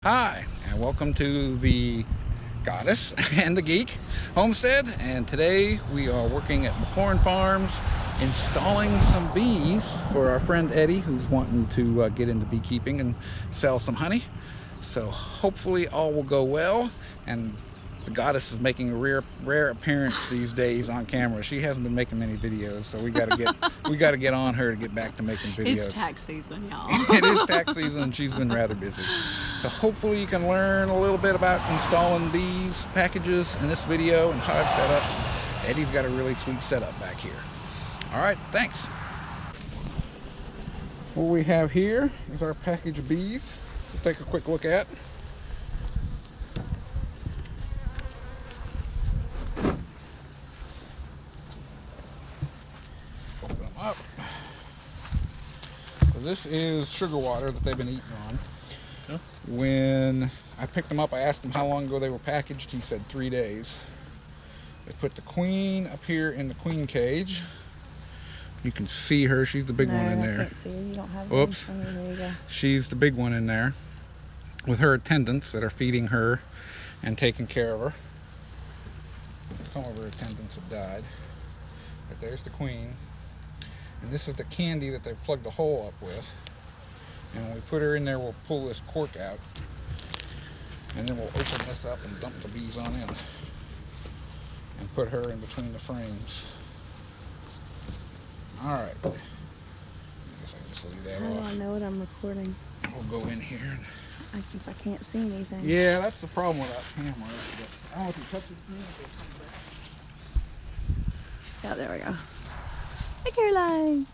Hi, and welcome to the Goddess and the Geek homestead. And today we are working at McLaurin Farms installing some bees for our friend Eddie, who's wanting to get into beekeeping and sell some honey. So hopefully all will go well. And the Goddess is making a rare appearance these days on camera. She hasn't been making many videos, so we got to get on her to get back to making videos. It's tax season, y'all. It is tax season, and she's been rather busy. So hopefully you can learn a little bit about installing these packages in this video and how it's set up. Eddie's got a really sweet setup back here. All right, thanks. What we have here is our package of bees. We'll take a quick look at. Open them up. So this is sugar water that they've been eating on. Okay. When I picked them up, I asked him how long ago they were packaged. He said 3 days. They put the queen up here in the queen cage. You can see her. She's the big one in there. I can't see her. You don't have Oops. one. There you go. She's the big one in there with her attendants that are feeding her and taking care of her. Some of her attendants have died. But there's the queen. And this is the candy that they've plugged a hole up with. And when we put her in there, we'll pull this cork out. And then we'll open this up and dump the bees on in. And put her in between the frames. Alright. I guess I just leave that How off. do I know what I'm recording? We'll go in here. And If I can't see anything. yeah, that's the problem with that camera. But I don't know if you touch it. Yeah, there we go. Hi, Caroline.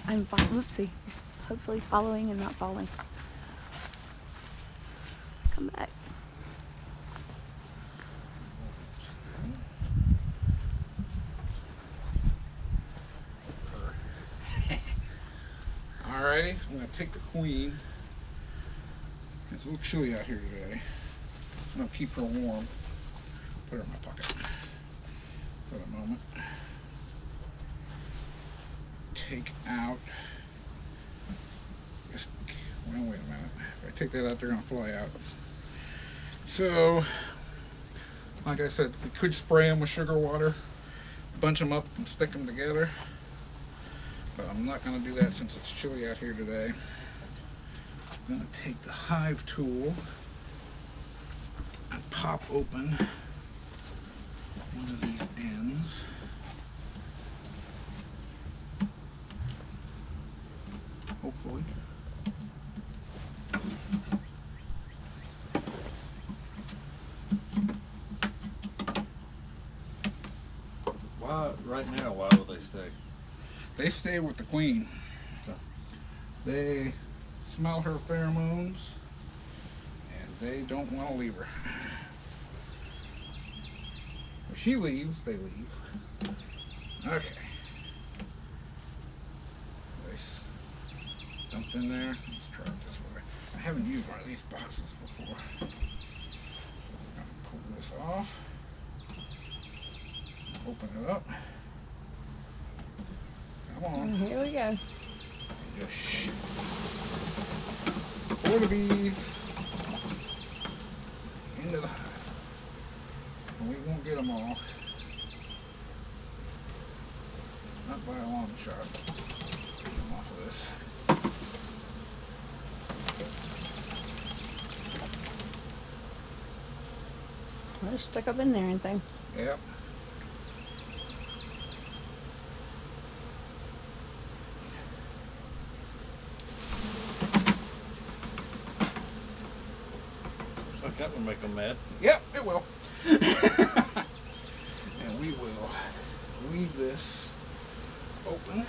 I'm whoopsie. Hopefully following and not falling. Come back. Alrighty, I'm going to take the queen. It's a little chilly out here today. I'm going to keep her warm. Put her in my pocket for the moment. Take out this. Well, wait a minute. If I take that out, they're going to fly out. So, like I said, we could spray them with sugar water, bunch them up and stick them together. But I'm not going to do that since it's chilly out here today. I'm going to take the hive tool and pop open one of these ends. Hopefully. Why, right now, why would they stay? They stay with the queen. Okay. They smell her pheromones and they don't want to leave her. If she leaves, they leave. Okay. Nice. Dumped in there. Let's try it this way. I haven't used one of these boxes before. So we're going to pull this off. Open it up. Come on. Here we go. Just pour the bees into the hive. And we won't get them all. Not by a long shot. Get them off of this. Well, they're stuck up in there, ain't they? Yep. That would make them mad. Yep, it will. And we will leave this open.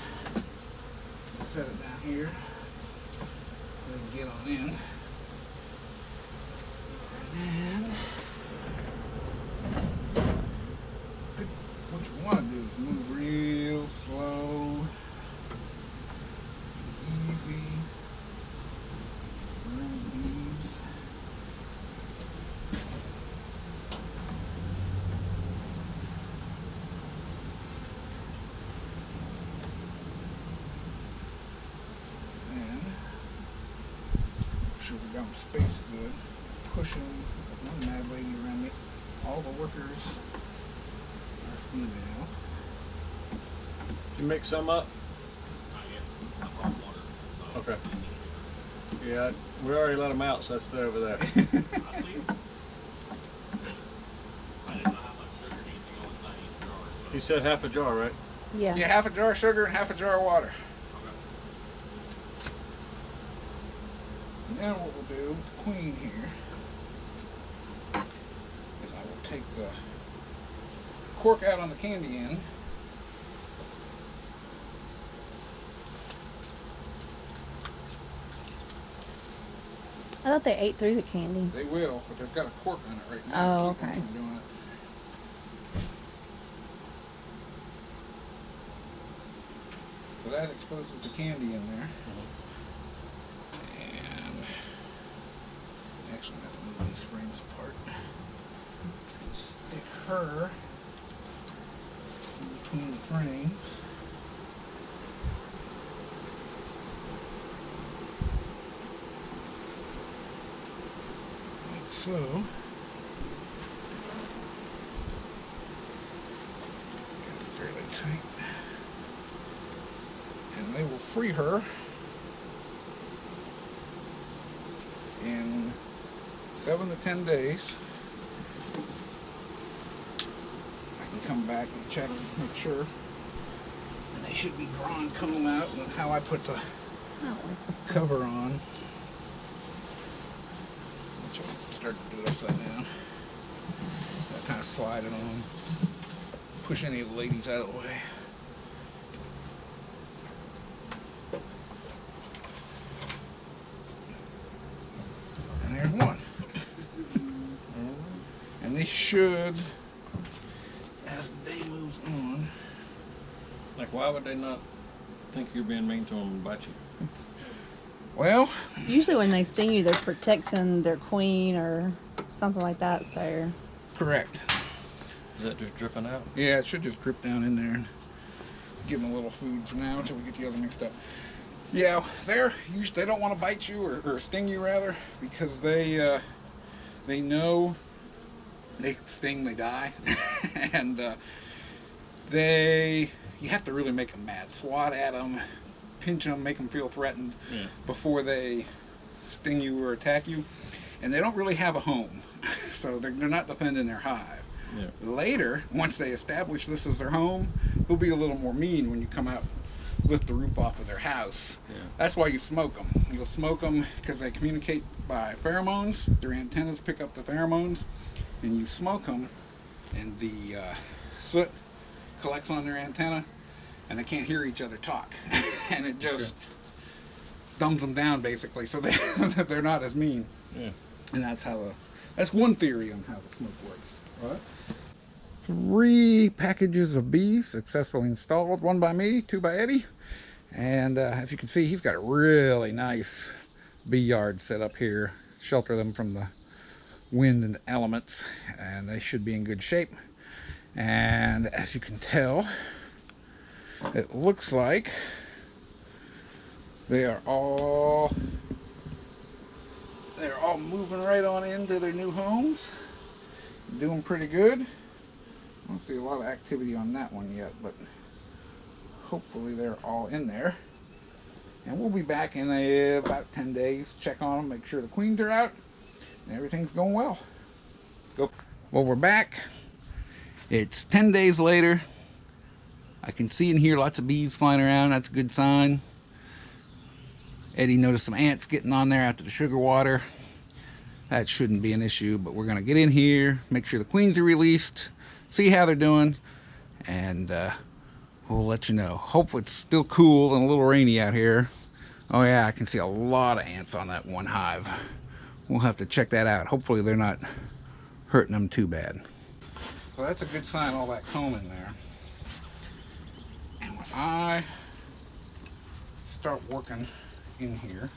Set it down here. So we can get on in. And what you want to do is move real slow, easy. Bring these. And sure we got them spaced good. Pushing one mad lady around me. All the workers are female. Did you mix some up? Okay. Yeah, we already let them out, so that's stay over there. You said half a jar, right? Yeah. Yeah, half a jar of sugar and half a jar of water. Now what we'll do with the queen here is I will take the cork out on the candy end. I thought they ate through the candy. They will, but they've got a cork on it right now. Oh, to keep them okay. from doing it. So that exposes the candy in there. And actually, I'm going to have to move these frames apart. Stick her in between the frames. Like so. Get it fairly tight. And they will free her in 7 to 10 days. I can come back and check, make sure. And they should be drawn coming out, and how I put the I don't like this. cover on. Which I'll start to do it upside down. That kind of slide it on. Push any of the ladies out of the way. And there's one. And they should, as the day moves on. Like, why would they not think you're being mean to them and bite you? Well, Usually when they sting you, they're protecting their queen or something like that, so. correct. Is that just dripping out? Yeah, it should just drip down in there and give them a little food for now until we get the other mixed up. Yeah, they don't want to bite you or sting you rather, because they know they sting, they die, and you have to really make them mad. Swat at them, pinch them, make them feel threatened before they sting you or attack you. And they don't really have a home, so they're not defending their hive. Yeah. Later, once they establish this as their home, they'll be a little more mean when you come out, lift the roof off of their house. Yeah. That's why you smoke them. You'll smoke them because they communicate by pheromones. Their antennas pick up the pheromones, and you smoke them, and the soot collects on their antenna, and they can't hear each other talk, and it just dumbs them down basically, so they're not as mean. Yeah. And that's one theory on how the smoke works. Right. 3 packages of bees successfully installed, 1 by me, 2 by Eddie. And as you can see, he's got a really nice bee yard set up here, shelter them from the wind and the elements, and they should be in good shape. And as you can tell, it looks like they're all moving right on into their new homes. Doing pretty good. I don't see a lot of activity on that one yet, but hopefully they're all in there. And we'll be back in about 10 days, check on them, make sure the queens are out, and everything's going well. Well, we're back. It's 10 days later. I can see and hear lots of bees flying around. That's a good sign. Eddie noticed some ants getting on there after the sugar water. That shouldn't be an issue, but we're going to get in here, make sure the queens are released, see how they're doing, and we'll let you know. Hope it's still cool and a little rainy out here. Oh yeah, I can see a lot of ants on that one hive. We'll have to check that out. Hopefully they're not hurting them too bad. So that's a good sign, all that comb in there. And when I start working in here,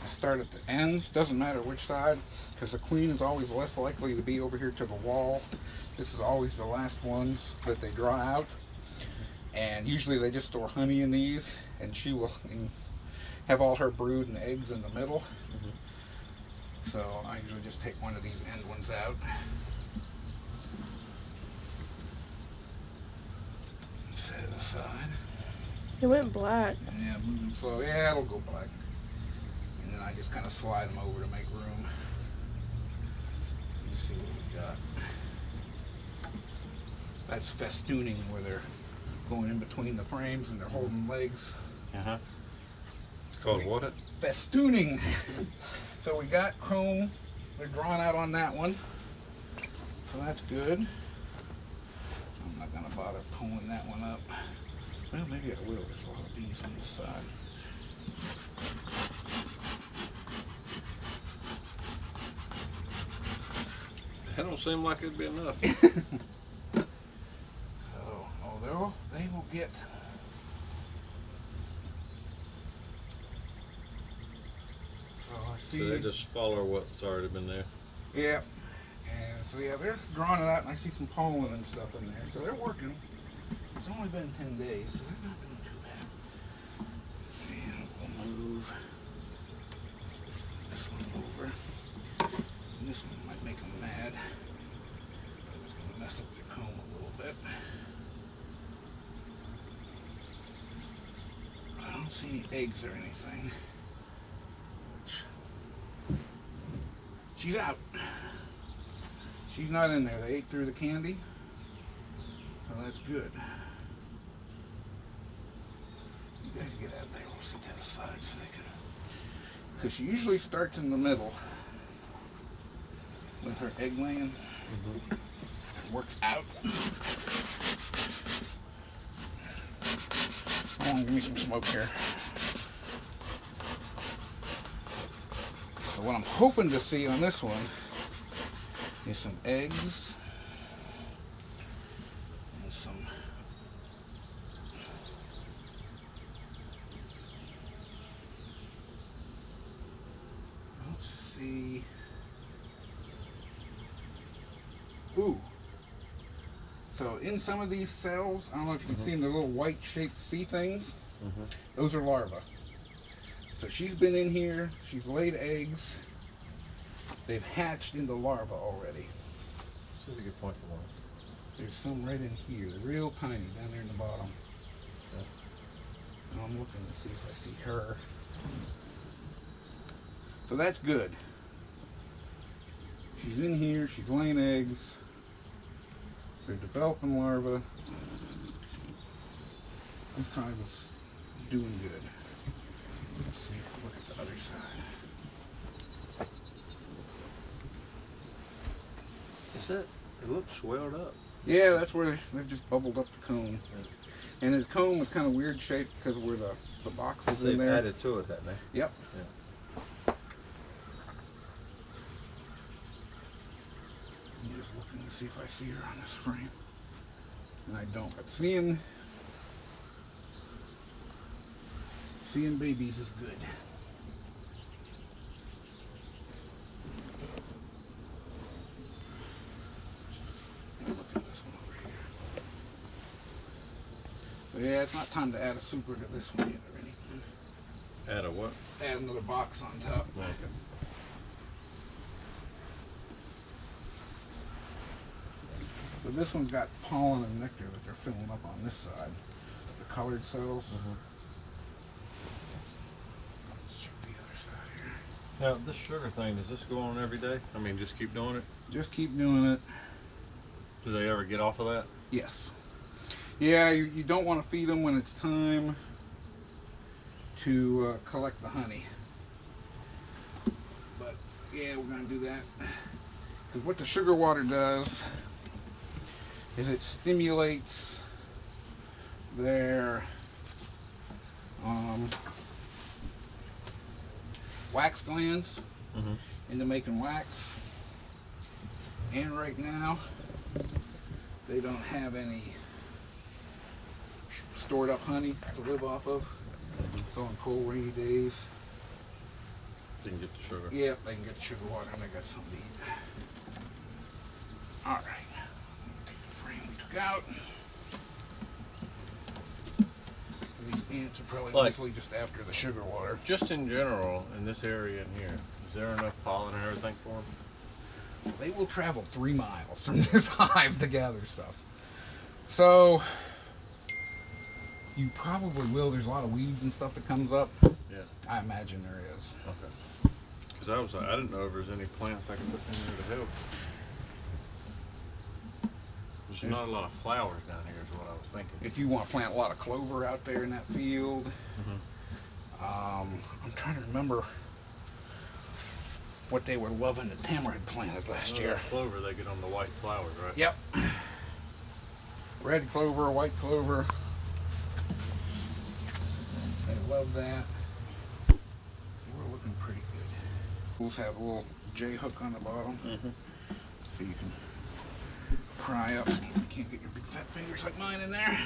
I start at the ends, doesn't matter which side, because the queen is always less likely to be over here to the wall. This is always the last ones that they draw out, and usually they just store honey in these, and she will have all her brood and eggs in the middle. Mm-hmm. So I usually just take one of these end ones out. Set it aside. It went black. Yeah, moving slow. Yeah, it'll go black. And then I just kind of slide them over to make room. Let's see what we got. That's festooning, where they're going in between the frames and they're holding legs. Uh-huh. It's called what? Festooning. So we got chrome. They're drawn out on that one. So that's good. I'm not going to bother pulling that one up. Well, maybe I will. There's a lot of bees on this side. That don't seem like it'd be enough. They will get. So I see. So they just follow what's already been there. Yeah. And so yeah, they're drawing it out, and I see some pollen and stuff in there. So they're working. It's only been 10 days, so they're not doing too bad. And we'll move this one over. And this one might make them mad. It's going to mess up their comb a little bit. But I don't see any eggs or anything. She's out. She's not in there. They ate through the candy. So that's good. You guys get out there. We'll set that aside so they can. Because she usually starts in the middle with her egg laying. Mm-hmm. It works out. Hold on, give me some smoke here. So what I'm hoping to see on this one is some eggs and some let's see. Ooh. So in some of these cells, I don't know if you can see in the little white shaped sea things, those are larvae. So she's been in here, she's laid eggs, they've hatched into larvae already. That's a good point for one. There's some right in here, real tiny, down there in the bottom. Okay. And I'm looking to see if I see her. So that's good. She's in here, she's laying eggs. They're developing larvae. This hive is doing good. Let's see, look at the other side. Is that? It looks swelled up. Yeah, that's where they've just bubbled up the comb. And his comb was kind of weird shaped because of where the box was in They've there. added to it, haven't they? Yep. Yeah. I'm just looking to see if I see her on this frame. And I don't, but seeing babies is good. Look at this one over here. So yeah, it's not time to add a super to this one yet or anything. Add a what? Add another box on top. Okay. So this one's got pollen and nectar that they're filling up on this side. The colored cells. Let's check the other side here. Now, this sugar thing, does this go on every day? I mean, just keep doing it? Just keep doing it. Do they ever get off of that? Yes. Yeah, you don't want to feed them when it's time to collect the honey. But yeah, we're going to do that. Because what the sugar water does is it stimulates their wax glands into making wax. And right now, they don't have any stored up honey to live off of. So on cold, rainy days, They can get the sugar. yeah, they can get the sugar water and they got something to eat. All right, take the frame we took out. These ants are probably Like- mostly just after the sugar water. Just in general, in this area in here, is there enough pollen and everything for them? They will travel 3 miles from this hive to gather stuff. So you probably will. There's a lot of weeds and stuff that comes up. Yeah. I imagine there is. Okay. Because I didn't know if there's any plants I could put in there to help. There's not a lot of flowers down here is what I was thinking. If you want to plant a lot of clover out there in that field, Mm-hmm. I'm trying to remember what they were loving that Tamara planted last year. Clover, they get on the white flowers, right? Yep. Red clover, white clover. They love that. We're looking pretty good. We'll have a little J hook on the bottom, Mm-hmm. so you can pry up. You can't get your big fat fingers like mine in there.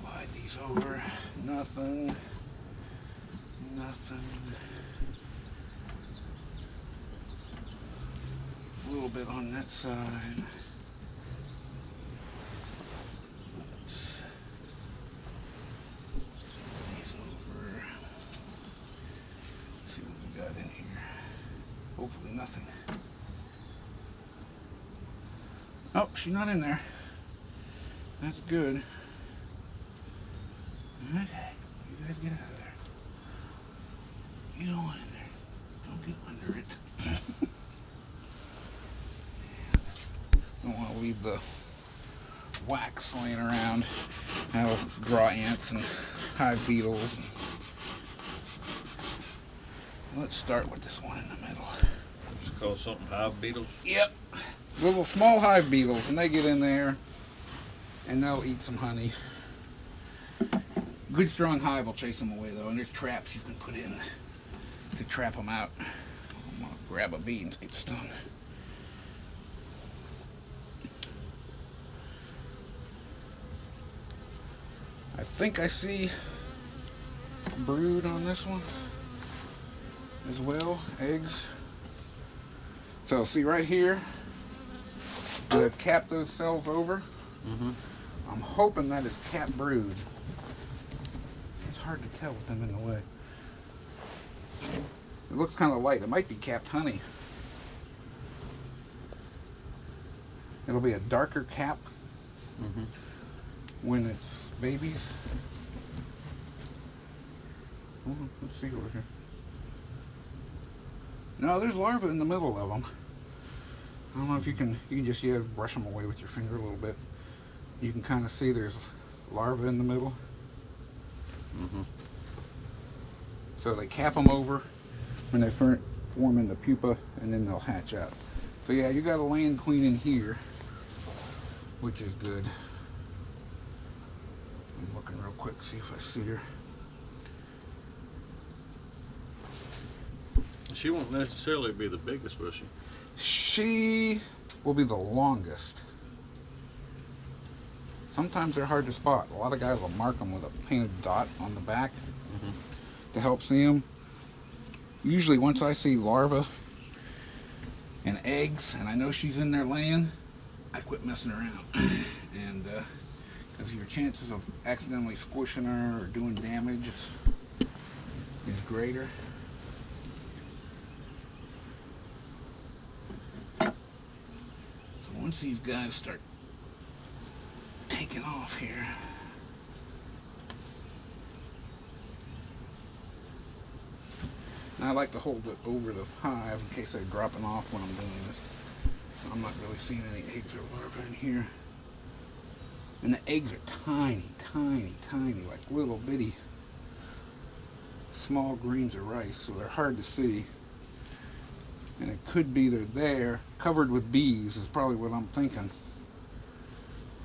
Slide these over. Nothing. Nothing. A little bit on that side. These over. See what we got in here. Hopefully nothing. Oh, she's not in there. That's good. Alright, you guys get out of there. You don't want in there. Don't get under it. Don't want to leave the wax laying around. That'll draw ants and hive beetles. Let's start with this one in the middle. Just call something hive beetles. Yep. Little small hive beetles, and they get in there and they'll eat some honey. Good strong hive will chase them away though, and there's traps you can put in to trap them out. I'm gonna grab a bee and get stung. I think I see brood on this one as well, eggs. So see right here, I've capped those cells over. Mm-hmm. I'm hoping that is capped brood. It's hard to tell with them in the way. It looks kind of light. It might be capped honey. It'll be a darker cap Mm-hmm. when it's babies. Let's see over here. No, there's larvae in the middle of them. I don't know if you can just brush them away with your finger a little bit. You can kind of see there's larvae in the middle. Mm-hmm. So they cap them over when they form in the pupa, and then they'll hatch out. So yeah, you got a land queen in here, which is good. I'm looking real quick, see if I see her. She won't necessarily be the biggest, will she? She will be the longest. Sometimes they're hard to spot. A lot of guys will mark them with a painted dot on the back to help see them. Usually once I see larvae and eggs and I know she's in there laying, I quit messing around. And because your chances of accidentally squishing her or doing damage is greater. So once these guys start taking off here, and I like to hold it over the hive in case they're dropping off when I'm doing this. I'm not really seeing any eggs or larvae in here. And the eggs are tiny, tiny, tiny, like little bitty small grains of rice, so they're hard to see. And it could be they're there, covered with bees is probably what I'm thinking.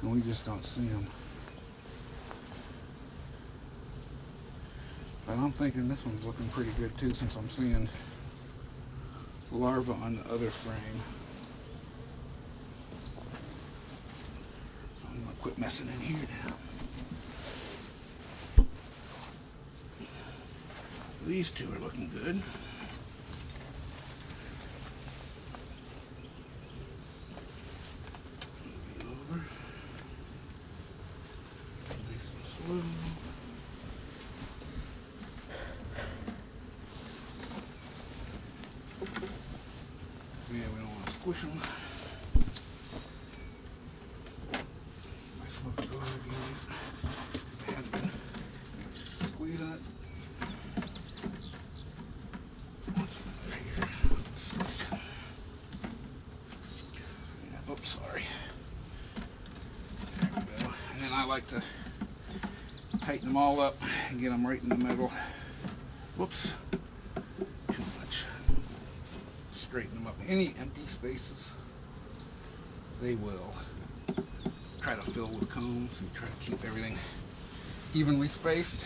And we just don't see them. But I'm thinking this one's looking pretty good too, since I'm seeing larvae on the other frame. I'm gonna quit messing in here now. These two are looking good. Over. squish them. Nice looking go ahead and had been squeezing it. Oops, sorry. There we go. And then I like to tighten them all up and get them right in the middle. Whoops. Too much. Straighten them up. Any empty spaces, they will try to fill with comb. So you try to keep everything evenly spaced.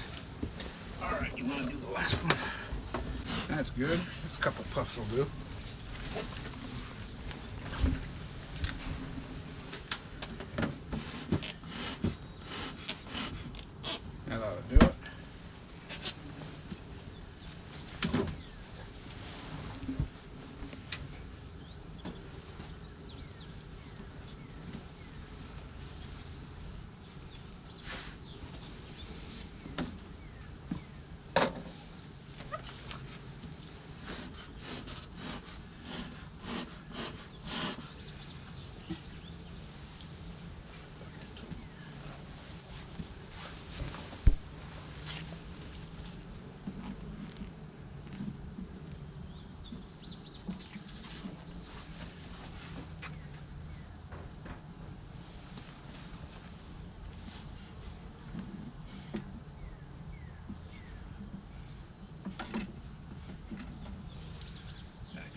Alright, you want to do the last one. That's good. Just a couple puffs will do. That ought to do it.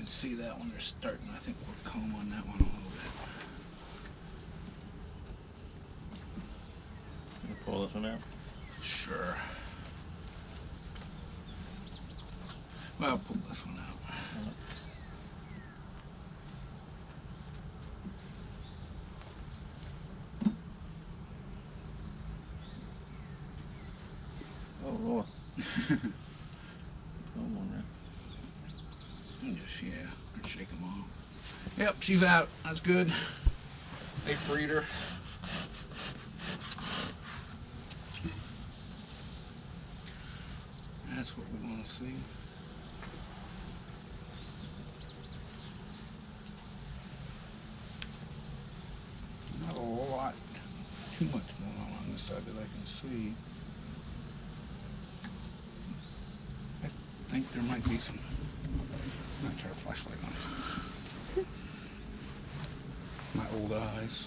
See that one, they're starting. I think we'll comb on that one a little bit. Can you pull this one out? Sure. Well, I'll pull this one out. Oh Lord. Comb on there. Just, yeah, shake them off. Yep, she's out. That's good. They freed her. That's what we want to see. Not a lot, too much going on this side that I can see. I think there might be some. I'm gonna turn a flashlight on. My old eyes.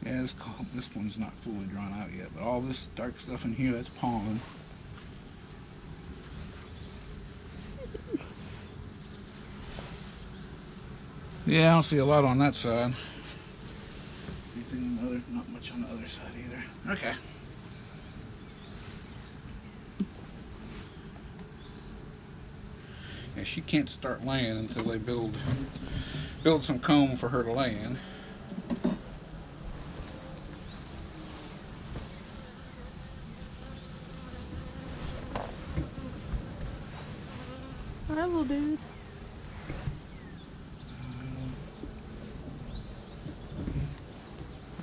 Yeah, this one's not fully drawn out yet, but all this dark stuff in here, that's pollen. Yeah, I don't see a lot on that side. Anything on the other? Not much on the other side either. Okay. Yeah, she can't start laying until they build some comb for her to lay in. Hi, little dude.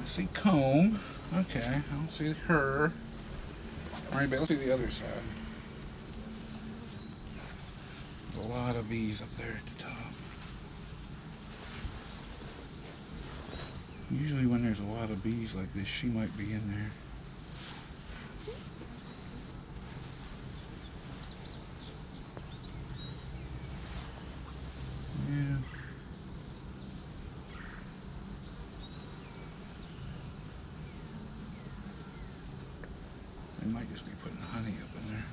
I see comb. Okay, I don't see her. Alright, but let's see the other side. There's a lot of bees up there at the top. Usually when there's a lot of bees like this, she might be in there. Yeah. They might just be putting honey up in there.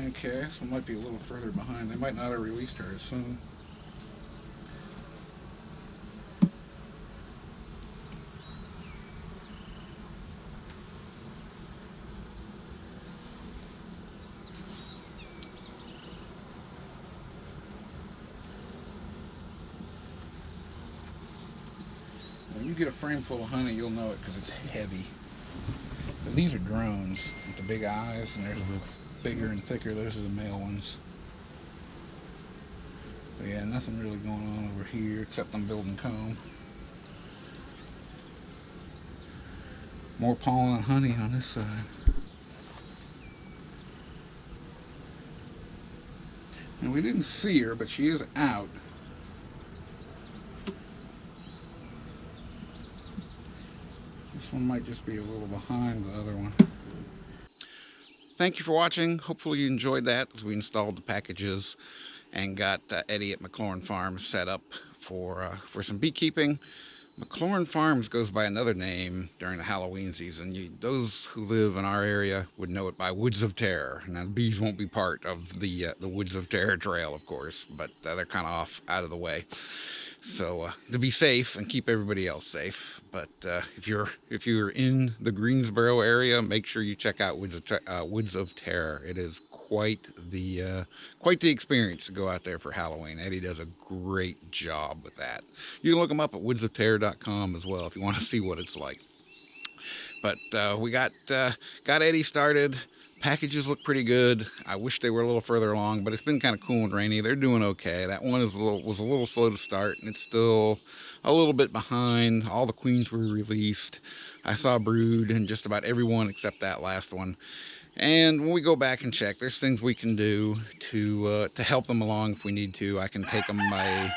Okay, so it might be a little further behind. They might not have released her as soon. When you get a frame full of honey, you'll know it because it's heavy. But these are drones with the big eyes, and there's bigger and thicker. Those are the male ones. But yeah, nothing really going on over here except I'm building comb. More pollen and honey on this side. And we didn't see her, but she is out. This one might just be a little behind the other one. Thank you for watching. Hopefully you enjoyed that as we installed the packages and got Eddie at McLaurin Farms set up for some beekeeping. McLaurin Farms goes by another name during the Halloween season. Those who live in our area would know it by Woods of Terror. Now, the bees won't be part of the Woods of Terror trail, of course, but they're kind of off out of the way. So to be safe and keep everybody else safe. But if you're in the Greensboro area, make sure you check out Woods of Terror. It is quite the experience to go out there for Halloween. Eddie does a great job with that. You can look him up at woodsofterror.com as well if you want to see what it's like. But we got Eddie started. Packages look pretty good. I wish they were a little further along, but it's been kind of cool and rainy. They're doing okay. That one was a little slow to start, and it's still a little bit behind. All the queens were released. I saw brood in just about every one except that last one. And when we go back and check, there's things we can do to help them along if we need to. I can take them by...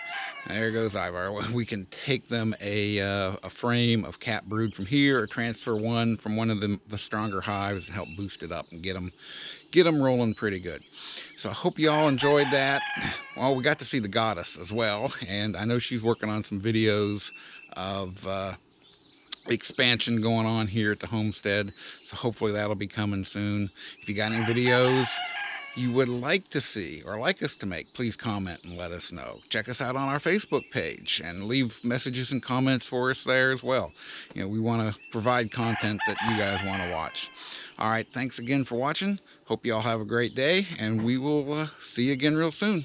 There goes Ivar. We can take them a frame of cat brood from here, or transfer one from one of the stronger hives and help boost it up and get them rolling pretty good. So I hope you all enjoyed that. Well, we got to see the goddess as well, and I know she's working on some videos of expansion going on here at the homestead. So hopefully that'll be coming soon. If you got any videos you would like to see or like us to make, please comment and let us know. Check us out on our Facebook page and leave messages and comments for us there as well. You know, we want to provide content that you guys want to watch. All right, thanks again for watching. Hope you all have a great day, and we will see you again real soon.